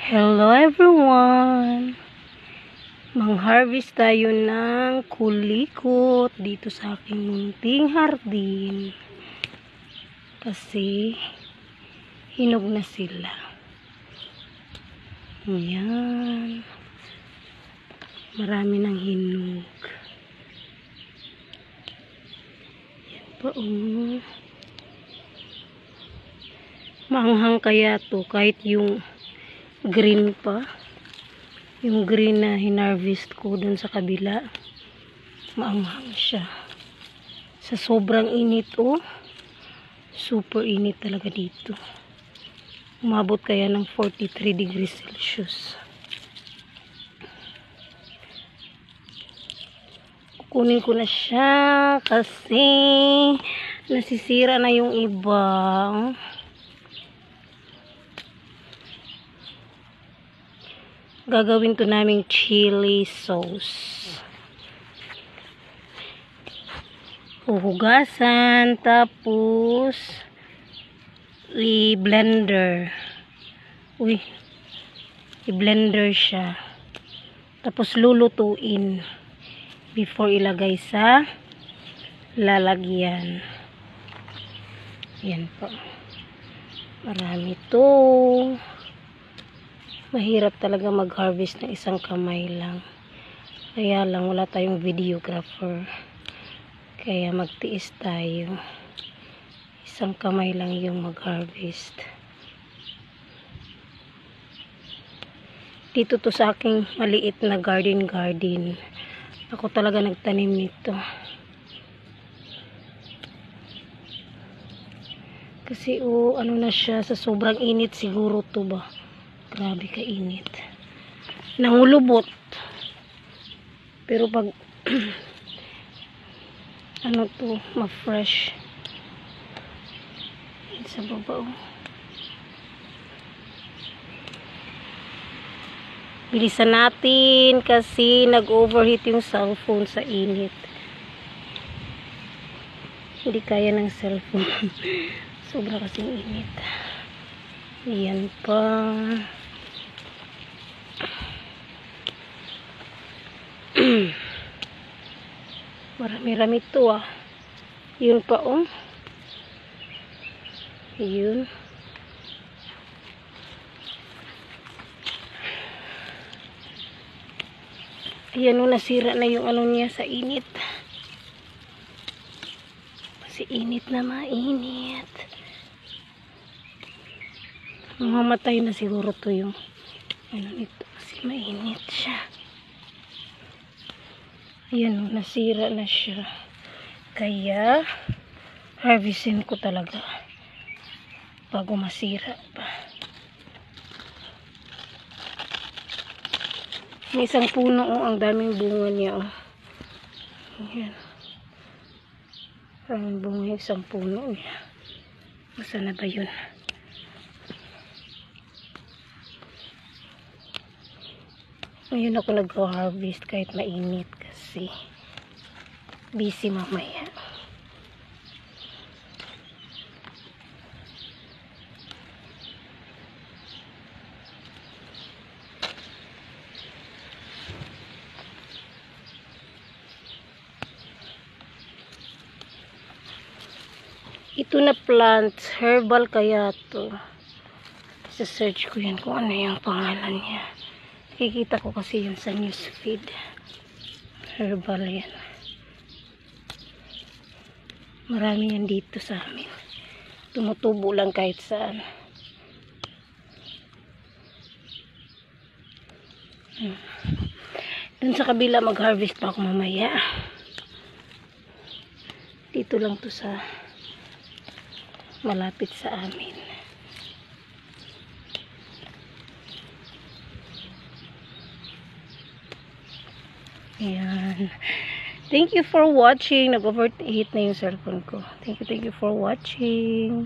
Hello everyone! Mang-harvest tayo ng kulikot dito sa aking munting hardin. Kasi hinog na sila. Ayan. Marami ng hinog. Ayan pa oh. Maanghang kaya to kahit yung green pa, yung green na hinarvest ko dun sa kabila, maanghang siya sa sobrang init oh. Super init talaga dito, umabot kaya ng 43 degrees Celsius. Kukunin ko na siya kasi nasisira na yung iba. Gagawin to naming chili sauce. Huhugasan, tapos i-blender. I-blender siya. Tapos lulutuin before ilagay sa lalagyan. Yan po. Marami to. Mahirap talaga mag-harvest ng isang kamay lang. Kaya lang wala tayong videographer. Kaya magtiis tayo. Isang kamay lang yung mag-harvest. Dito to sa aking maliit na garden. Ako talaga nagtanim nito. Kasi ano na siya, sa sobrang init siguro to ba. Grabe ka init. Nangulubot. Pero pag ano to, ma-fresh. Sa baba oh. Bilisan natin kasi nag-overheat yung cellphone sa init. Hindi kaya ng cellphone. Sobra kasing init. Ayan pa. Marami-rami to ah. Yun pa oh. Yun. Ayan oh, nasira na yung ano niya sa init. Kasi init na mainit. Mamatay na siguro to yung ano nito kasi mainit siya. Ayan o, nasira na siya. Kaya harvestin ko talaga bago masira pa. May isang puno o, ang daming bunga niya o. Ayan. Maraming bunga yung isang puno niya. Masa na ba yun? Ngayon ako nag-harvest kahit mainit kasi busy mamaya. Ito na plant, herbal kaya to. Sa search ko yan kung ano yung pangalan niya. Kikita ko kasi yun sa newsfeed. Herbal yan. Marami yan dito sa amin. Tumutubo lang kahit saan. Dun sa kabila mag-harvest pa ako mamaya. Dito lang to sa malapit sa amin. Ayan. Thank you for watching. Nag-overheat na yung cellphone ko. Thank you for watching.